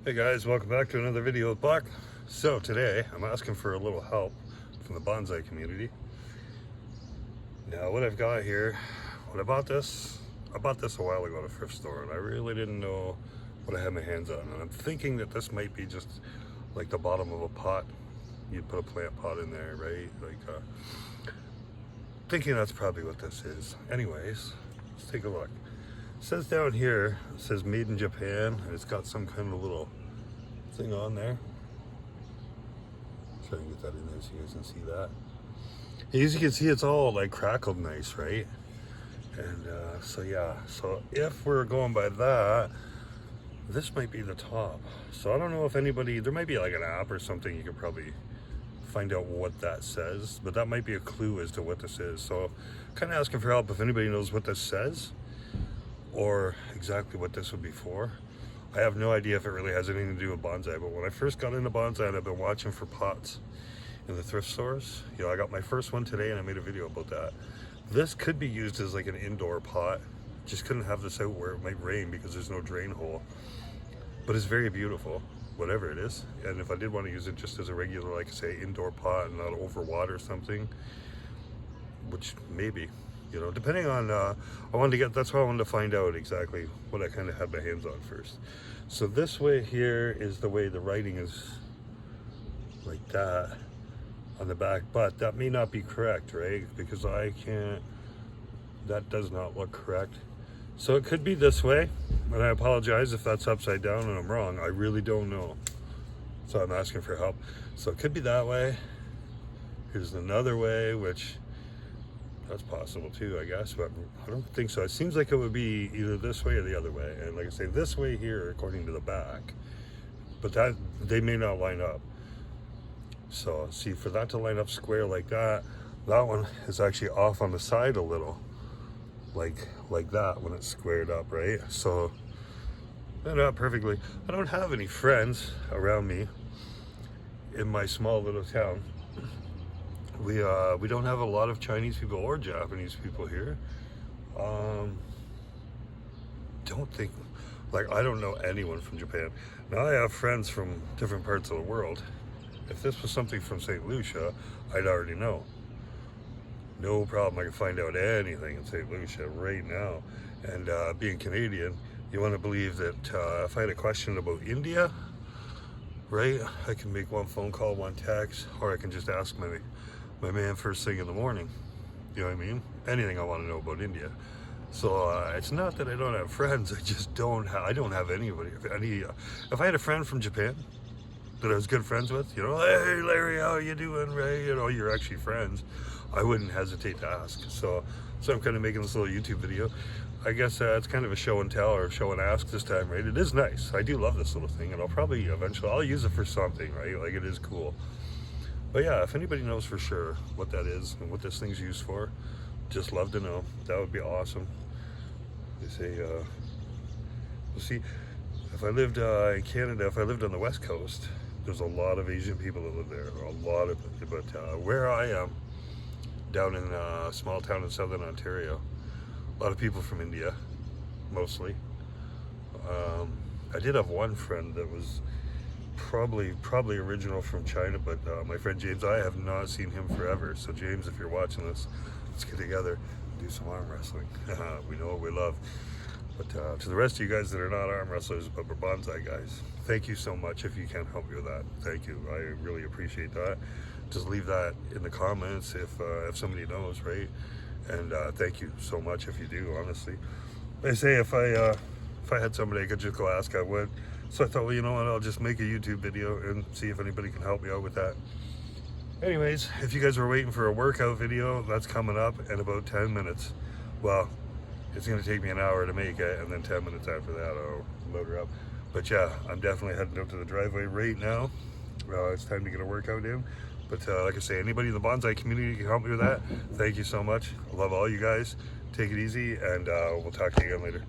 Hey guys, welcome back to another video with Buck. So today I'm asking for a little help from the bonsai community. Now what I've got here, when I bought this a while ago at a thrift store, and I really didn't know what I had my hands on. And I'm thinking that this might be just like the bottom of a pot. You'd put a plant pot in there, right? Thinking that's probably what this is. Anyways, let's take a look. It says down here, it says made in Japan, and it's got some kind of little thing on there. Try and get that in there so you guys can see that. As you can see, it's all like crackled nice, right? And so yeah, so if we're going by that, this might be the top. So I don't know if anybody, there might be like an app or something you could probably find out what that says, but that might be a clue as to what this is. So kind of asking for help if anybody knows what this says or exactly what this would be for. I have no idea if it really has anything to do with bonsai, but when I first got into bonsai, and I've been watching for pots in the thrift stores, you know, I got my first one today and I made a video about that. This could be used as like an indoor pot. Just couldn't have this out where it might rain because there's no drain hole, but it's very beautiful, whatever it is. And if I did want to use it just as a regular, like I say, indoor pot and not over water or something, which maybe, you know, depending on, that's why I wanted to find out exactly what I kind of had my hands on first. So this way here is the way the writing is like that on the back, but that may not be correct, right? Because that does not look correct. So it could be this way, and I apologize if that's upside down and I'm wrong. I really don't know. So I'm asking for help. So it could be that way. Here's another way, which that's possible too, I guess, but I don't think so. It seems like it would be either this way or the other way. And like I say, this way here, according to the back, but that they may not line up. So see, for that to line up square like that, that one is actually off on the side a little, like that when it's squared up, right? So not perfectly. I don't have any friends around me in my small little town. We don't have a lot of Chinese people or Japanese people here. Don't think, like, I don't know anyone from Japan. Now I have friends from different parts of the world. If this was something from St. Lucia, I'd already know. No problem, I can find out anything in St. Lucia right now. And being Canadian, you want to believe that if I had a question about India, right, I can make one phone call, one text, or I can just ask my man first thing in the morning. You know what I mean? Anything I want to know about India. So it's not that I don't have friends, I just don't have anybody. If I had a friend from Japan that I was good friends with, you know, hey Larry, how you doing, Ray? You know, you're actually friends, I wouldn't hesitate to ask. So I'm kind of making this little YouTube video. I guess it's kind of a show and tell or show and ask this time, right? It is nice. I do love this little thing, and I'll probably eventually, I'll use it for something, right? Like, it is cool. But yeah, if anybody knows for sure what that is and what this thing's used for, just love to know. That would be awesome. They say, we'll see, if I lived in Canada, if I lived on the West Coast, there's a lot of Asian people that live there, a lot of it. But where I am, down in a small town in southern Ontario, a lot of people from India, mostly. I did have one friend that was probably original from China, but my friend James, I have not seen him forever. So James, if you're watching this, let's get together and do some arm wrestling. We know what we love. But to the rest of you guys that are not arm wrestlers but we're bonsai guys, thank you so much if you can help me with that. Thank you, I really appreciate that. Just leave that in the comments if somebody knows, right? And thank you so much if you do, honestly. They say if I had somebody I could just go ask, I would. So I thought, well, you know what, I'll just make a YouTube video and see if anybody can help me out with that. Anyways, if you guys were waiting for a workout video, that's coming up in about 10 minutes. Well, it's gonna take me an hour to make it, and then 10 minutes after that, I'll load her up. But yeah, I'm definitely heading out to the driveway right now. It's time to get a workout in. But like I say, anybody in the bonsai community can help me with that, thank you so much. I love all you guys. Take it easy, and we'll talk to you again later.